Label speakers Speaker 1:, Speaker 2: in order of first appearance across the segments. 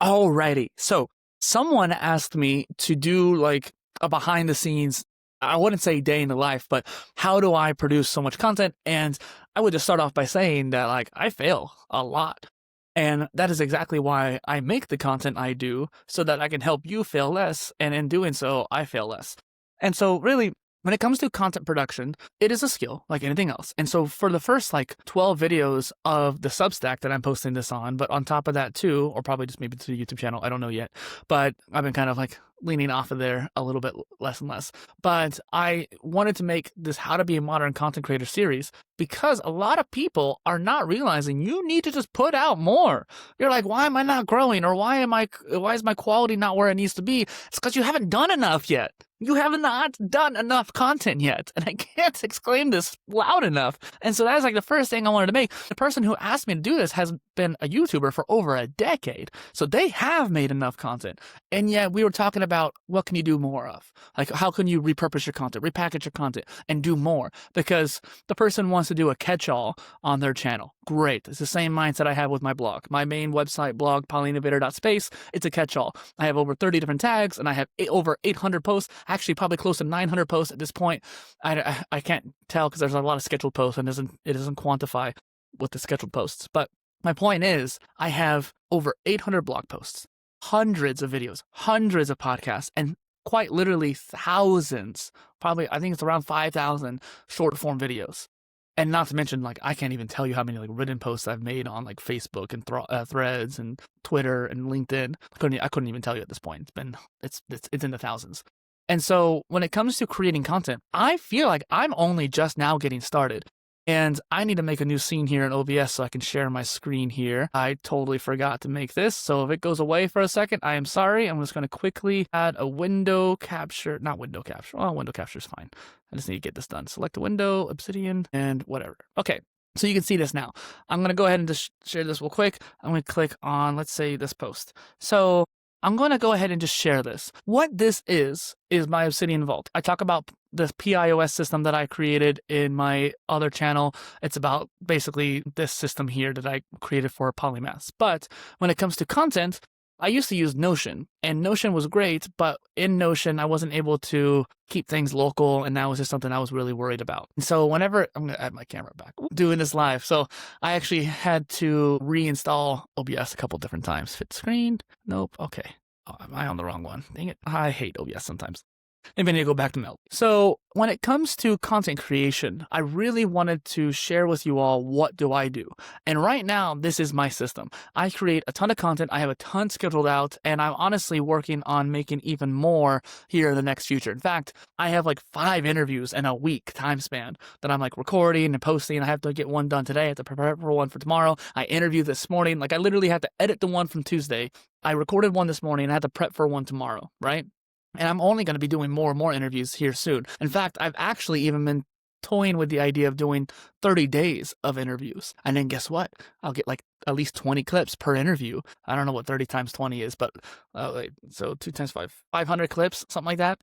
Speaker 1: Alrighty. So someone asked me to do like a behind the scenes, I wouldn't say day in the life, but how do I produce so much content? And I would just start off by saying that like I fail a lot. And that is exactly why I make the content I do, so that I can help you fail less. And in doing so, I fail less. And so really, when it comes to content production, it is a skill like anything else. And so for the first like 12 videos of the Substack that I'm posting this on, but on top of that too, or probably just maybe to the YouTube channel, I don't know yet, but I've been kind of like leaning off of there a little bit less and less. But I wanted to make this How to Be a Modern Content Creator series because a lot of people are not realizing you need to just put out more. You're like, why am I not growing? Or why is my quality not where it needs to be? It's because you haven't done enough yet. You have not done enough content yet. And I can't exclaim this loud enough. And so that is like the first thing I wanted to make. The person who asked me to do this has been a YouTuber for over a decade. So they have made enough content. And yet we were talking about what can you do more of? Like how can you repurpose your content, repackage your content, and do more? Because the person wants to do a catch-all on their channel. Great. It's the same mindset I have with my blog. My main website blog, PolyInnovator.space, it's a catch-all. I have over 30 different tags and I have over 800 posts, actually probably close to 900 posts at this point. I can't tell because there's a lot of scheduled posts and it doesn't quantify with the scheduled posts. But my point is I have over 800 blog posts, hundreds of videos, hundreds of podcasts, and quite literally thousands, probably I think it's around 5,000 short form videos. And not to mention, like, I can't even tell you how many like written posts I've made on like Facebook and Threads and Twitter and LinkedIn. I couldn't even tell you at this point. It's in the thousands. And so when it comes to creating content, I feel like I'm only just now getting started. And I need to make a new scene here in OBS so I can share my screen here. I totally forgot to make this. So if it goes away for a second, I am sorry. I'm just going to quickly add a window capture, not window capture. Oh, window capture is fine. I just need to get this done. Select a window, Obsidian, and whatever. Okay. So you can see this now. I'm going to go ahead and just share this real quick. I'm going to click on, let's say, this post. So I'm going to go ahead and just share this. What this is my Obsidian Vault. I talk about this PIOS system that I created in my other channel. It's about basically this system here that I created for Polymath. But when it comes to content, I used to use Notion, and Notion was great, but in Notion, I wasn't able to keep things local, and that was just something I was really worried about. And so whenever, I'm going to add my camera back, doing this live. So I actually had to reinstall OBS a couple different times. Fit screen? Nope. Okay. Oh, am I on the wrong one? Dang it. I hate OBS sometimes. Maybe I need to go back to Melt. So when it comes to content creation, I really wanted to share with you all what do I do. And right now, this is my system. I create a ton of content. I have a ton scheduled out, and I'm honestly working on making even more here in the next future. In fact, I have like 5 interviews in a week time span that I'm like recording and posting. I have to get one done today. I have to prepare for one for tomorrow. I interviewed this morning. Like I literally had to edit the one from Tuesday. I recorded one this morning and I had to prep for one tomorrow, right? And I'm only going to be doing more and more interviews here soon. In fact, I've actually even been toying with the idea of doing 30 days of interviews. And then guess what? I'll get like at least 20 clips per interview. I don't know what 30 times 20 is, but so 2 times 5, 500 clips, something like that.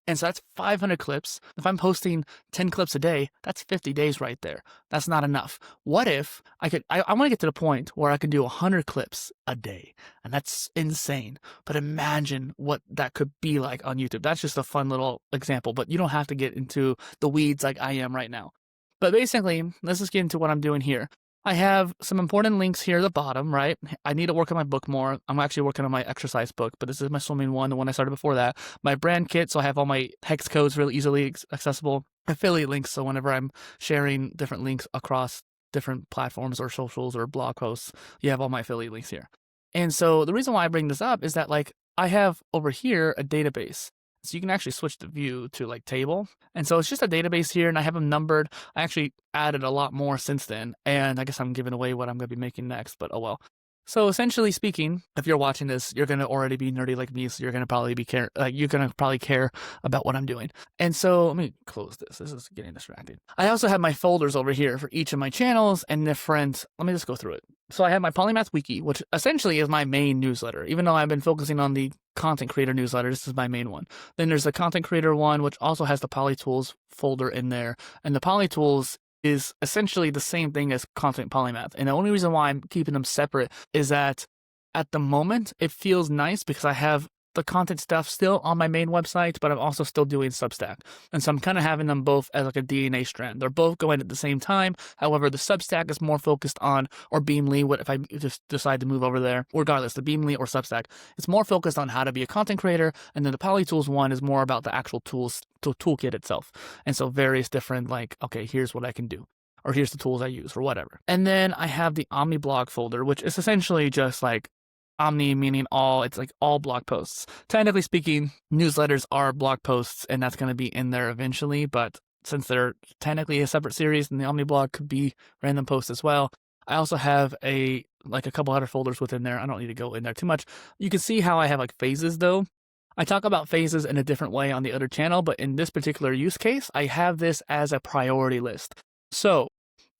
Speaker 1: And so that's 500 clips. If I'm posting 10 clips a day, that's 50 days right there. That's not enough. What if I want to get to the point where I can do 100 clips a day. And that's insane. But imagine what that could be like on YouTube. That's just a fun little example, but you don't have to get into the weeds like I am right now. But basically, let's just get into what I'm doing here. I have some important links here at the bottom, right? I need to work on my book more. I'm actually working on my exercise book, but this is my swimming one, the one I started before that. My brand kit, so I have all my hex codes really easily accessible. Affiliate links, so whenever I'm sharing different links across different platforms or socials or blog posts, you have all my affiliate links here. And so the reason why I bring this up is that like I have over here a database. So you can actually switch the view to like table. And so it's just a database here and I have them numbered. I actually added a lot more since then. And I guess I'm giving away what I'm going to be making next, but oh well. So essentially speaking, if you're watching this, you're going to already be nerdy like me. So you're going to probably care about what I'm doing. And so let me close this. This is getting distracted. I also have my folders over here for each of my channels and different, let me just go through it. So I have my Polymath Wiki, which essentially is my main newsletter. Even though I've been focusing on the content creator newsletter, this is my main one. Then there's the content creator one, which also has the Poly Tools folder in there. And the Poly Tools is essentially the same thing as content Polymath. And the only reason why I'm keeping them separate is that at the moment, it feels nice because I have the content stuff still on my main website, but I'm also still doing Substack. And so I'm kind of having them both as like a DNA strand. They're both going at the same time. However, the Substack is more focused on, or Beamly, what if I just decide to move over there, regardless, the Beamly or Substack, it's more focused on how to be a content creator. And then the PolyTools one is more about the actual tools, toolkit itself. And so various different, like, okay, here's what I can do, or here's the tools I use, or whatever. And then I have the Omni blog folder, which is essentially just like Omni, meaning all, it's like all blog posts. Technically speaking, newsletters are blog posts, and that's going to be in there eventually, but since they're technically a separate series, then the Omni blog could be random posts as well. I also have a couple other folders within there. I don't need to go in there too much. You can see how I have like phases though. I talk about phases in a different way on the other channel, but in this particular use case, I have this as a priority list. So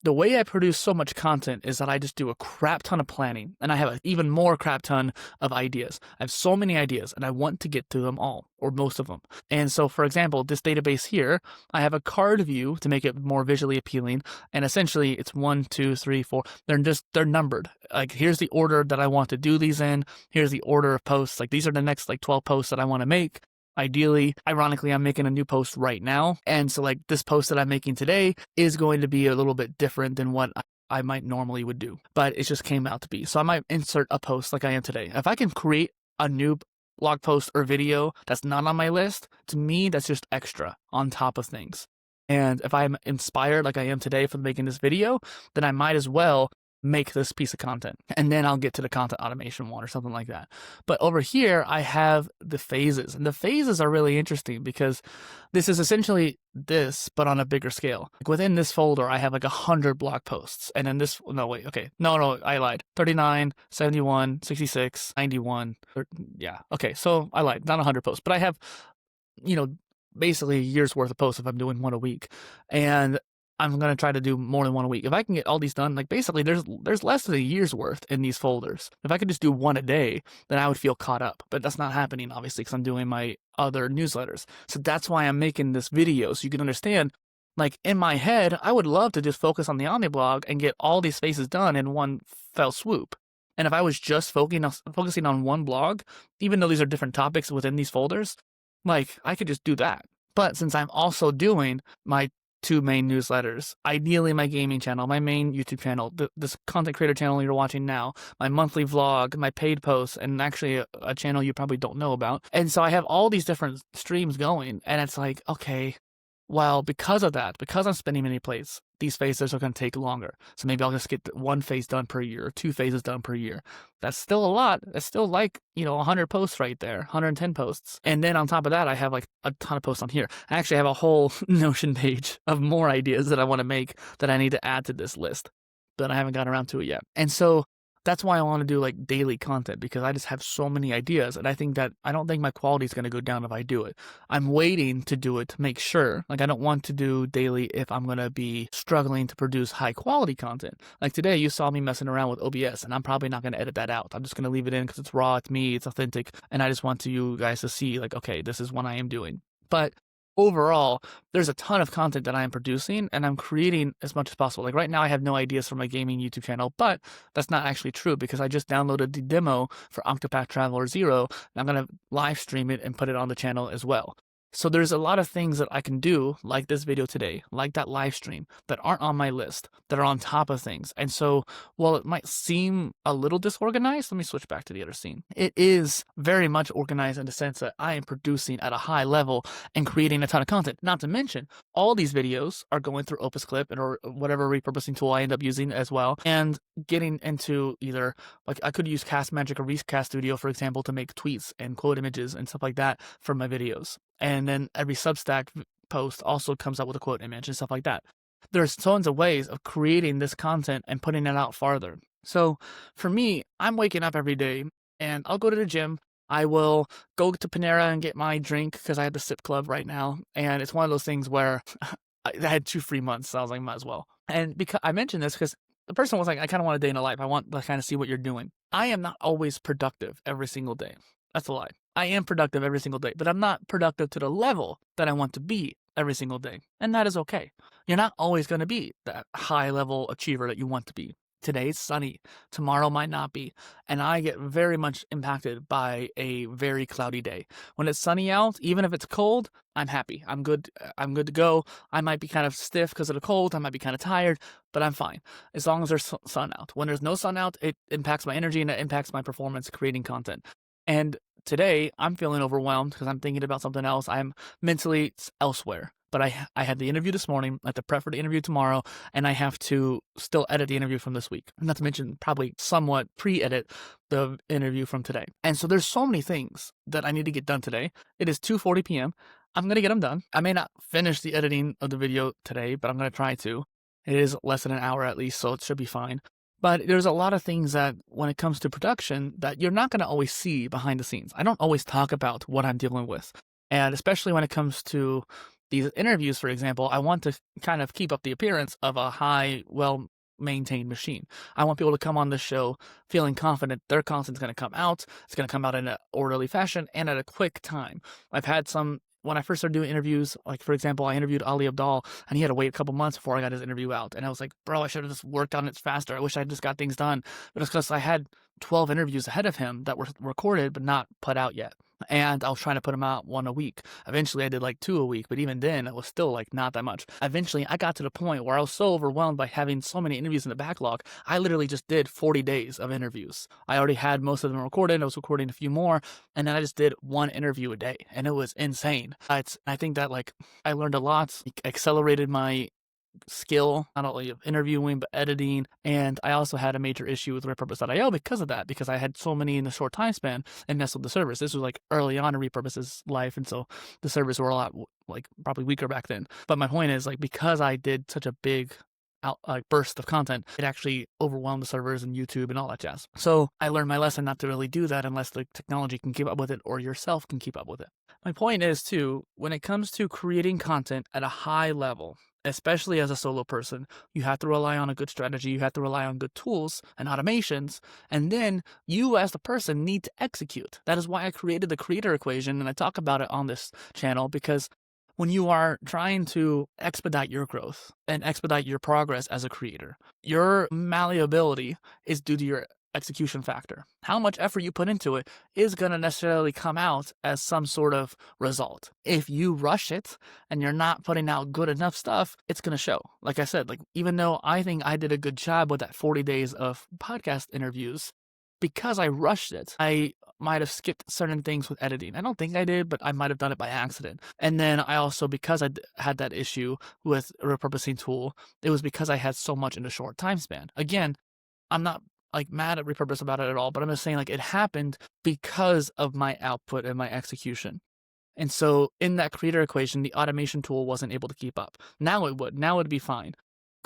Speaker 1: the way I produce so much content is that I just do a crap ton of planning, and I have an even more crap ton of ideas. I have so many ideas, and I want to get to them all, or most of them. And so, for example, this database here, I have a card view to make it more visually appealing, and essentially it's 1, 2, 3, 4. They're numbered. Like, here's the order that I want to do these in. Here's the order of posts. Like, these are the next 12 posts that I want to make. Ideally, ironically, I'm making a new post right now. And so like this post that I'm making today is going to be a little bit different than what I might normally would do, but it just came out to be. So I might insert a post like I am today. If I can create a new blog post or video that's not on my list, to me, that's just extra on top of things. And if I'm inspired like I am today for making this video, then I might as well make this piece of content, and then I'll get to the content automation one or something like that. But over here, I have the phases, and the phases are really interesting because this is essentially this, but on a bigger scale. Like within this folder, I have like 100 blog posts, and then this, no, wait, okay, no, I lied. 39, 71, 66, 91, yeah, okay, so I lied, not 100 posts, but I have, basically a year's worth of posts if I'm doing one a week, and I'm going to try to do more than one a week. If I can get all these done, like basically there's less than a year's worth in these folders. If I could just do one a day, then I would feel caught up. But that's not happening, obviously, because I'm doing my other newsletters. So that's why I'm making this video, so you can understand, like in my head, I would love to just focus on the Omni blog and get all these spaces done in one fell swoop. And if I was just focusing on one blog, even though these are different topics within these folders, like I could just do that. But since I'm also doing my 2 main newsletters, ideally my gaming channel, my main YouTube channel, this content creator channel you're watching now, my monthly vlog, my paid posts, and actually a channel you probably don't know about. And so I have all these different streams going, and it's like, okay, well, because of that, because I'm spending many plates, these phases are going to take longer. So maybe I'll just get 1 phase done per year, or 2 phases done per year. That's still a lot. That's still like, 100 posts right there, 110 posts. And then on top of that, I have like a ton of posts on here. I actually have a whole Notion page of more ideas that I want to make that I need to add to this list, but I haven't gotten around to it yet. And so that's why I want to do like daily content, because I just have so many ideas, and I don't think my quality is going to go down if I do it. I'm waiting to do it to make sure. Like I don't want to do daily if I'm going to be struggling to produce high quality content. Like today you saw me messing around with OBS, and I'm probably not going to edit that out. I'm just going to leave it in because it's raw, it's me, it's authentic, and I just want you guys to see like, okay, this is what I am doing. But overall, there's a ton of content that I am producing, and I'm creating as much as possible. Like right now, I have no ideas for my gaming YouTube channel, but that's not actually true because I just downloaded the demo for Octopath Traveler 0, and I'm going to live stream it and put it on the channel as well. So there's a lot of things that I can do, like this video today, like that live stream, that aren't on my list, that are on top of things. And so while it might seem a little disorganized, let me switch back to the other scene. It is very much organized in the sense that I am producing at a high level and creating a ton of content. Not to mention, all these videos are going through Opus Clip or whatever repurposing tool I end up using as well, and getting into either, like I could use Cast Magic or Recast Studio, for example, to make tweets and quote images and stuff like that for my videos. And then every Substack post also comes out with a quote image and stuff like that. There's tons of ways of creating this content and putting it out farther. So for me, I'm waking up every day and I'll go to the gym. I will go to Panera and get my drink because I have the sip club right now. And it's one of those things where I had 2 free months, so I was like, might as well. And because I mentioned this because the person was like, I kind of want a day in a life. I want to kind of see what you're doing. I am not always productive every single day. That's a lie. I am productive every single day, but I'm not productive to the level that I want to be every single day. And that is okay. You're not always going to be that high level achiever that you want to be. Today's sunny, tomorrow might not be, and I get very much impacted by a very cloudy day. When it's sunny out, even if it's cold, I'm happy. I'm good. I'm good to go. I might be kind of stiff because of the cold. I might be kind of tired, but I'm fine as long as there's sun out. When there's no sun out, it impacts my energy and it impacts my performance creating content. And today, I'm feeling overwhelmed because I'm thinking about something else. I'm mentally elsewhere. But I had the interview this morning, I have to prep for the interview tomorrow, and I have to still edit the interview from this week. Not to mention probably somewhat pre-edit the interview from today. And so there's so many things that I need to get done today. It is 2:40 p.m. I'm going to get them done. I may not finish the editing of the video today, but I'm going to try to. It is less than an hour at least, so it should be fine. But there's a lot of things that when it comes to production that you're not going to always see behind the scenes. I don't always talk about what I'm dealing with. And especially when it comes to these interviews, for example, I want to kind of keep up the appearance of a high, well-maintained machine. I want people to come on the show feeling confident their content's going to come out. It's going to come out in an orderly fashion and at a quick time. I've had some, when I first started doing interviews, like for example, I interviewed Ali Abdal and he had to wait a couple months before I got his interview out. And I was like, bro, I should have just worked on it faster. I wish I just got things done. But it's because I had 12 interviews ahead of him that were recorded but not put out yet. And I was trying to put them out one a week. Eventually I did like 2 a week, but even then it was still like not that much. Eventually I got to the point where I was so overwhelmed by having so many interviews in the backlog, I literally just did 40 days of interviews. I already had most of them recorded. I was recording a few more, and then I just did 1 interview a day, and it was insane. I think that like I learned a lot, accelerated my skill, not only of interviewing, but editing. And I also had a major issue with Repurposed.io because of that, because I had so many in a short time span and messed with the servers. This was like early on in Repurposed's life. And so the servers were a lot like probably weaker back then. But my point is like, because I did such a big burst of content, it actually overwhelmed the servers and YouTube and all that jazz. So I learned my lesson not to really do that unless the technology can keep up with it or yourself can keep up with it. My point is too, when it comes to creating content at a high level, especially as a solo person, you have to rely on a good strategy, you have to rely on good tools and automations, and then you as the person need to execute. That is why I created the creator equation, and I talk about it on this channel, because when you are trying to expedite your growth and expedite your progress as a creator, your malleability is due to your execution factor. How much effort you put into it is going to necessarily come out as some sort of result. If you rush it and you're not putting out good enough stuff, it's going to show. Like I said, like even though I think I did a good job with that 40 days of podcast interviews, because I rushed it, I might have skipped certain things with editing. I don't think I did, but I might have done it by accident. And then I also, because I had that issue with a repurposing tool, it was because I had so much in a short time span. Again, I'm not like mad at Repurpose about it at all, but I'm just saying like it happened because of my output and my execution. And so in that creator equation, the automation tool wasn't able to keep up. Now it would. Now it'd be fine.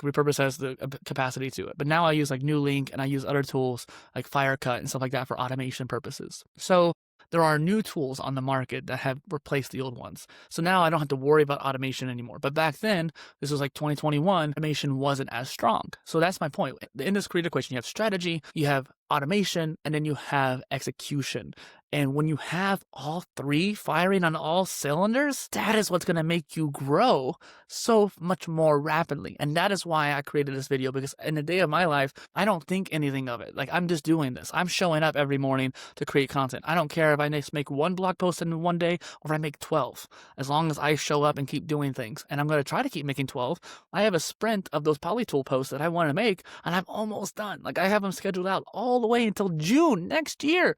Speaker 1: Repurpose has the capacity to it. But now I use like Nuelink and I use other tools like Firecut and stuff like that for automation purposes. So there are new tools on the market that have replaced the old ones. So now I don't have to worry about automation anymore. But back then, this was like 2021, automation wasn't as strong. So that's my point. In this creator equation, you have strategy, you have automation, and then you have execution. And when you have all three firing on all cylinders, that is what's going to make you grow so much more rapidly. And that is why I created this video, because in the day of my life, I don't think anything of it. Like I'm just doing this. I'm showing up every morning to create content. I don't care if I just make 1 blog post in one day or if I make 12, as long as I show up and keep doing things. And I'm going to try to keep making 12. I have a sprint of those Polytool posts that I want to make, and I'm almost done. Like I have them scheduled out all the way until June next year.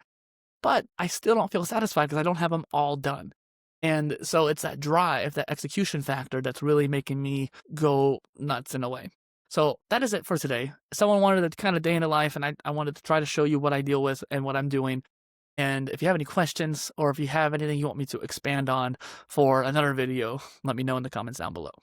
Speaker 1: But I still don't feel satisfied because I don't have them all done. And so it's that drive, that execution factor that's really making me go nuts in a way. So that is it for today. Someone wanted to kind of day in the life, and I wanted to try to show you what I deal with and what I'm doing. And if you have any questions or if you have anything you want me to expand on for another video, let me know in the comments down below.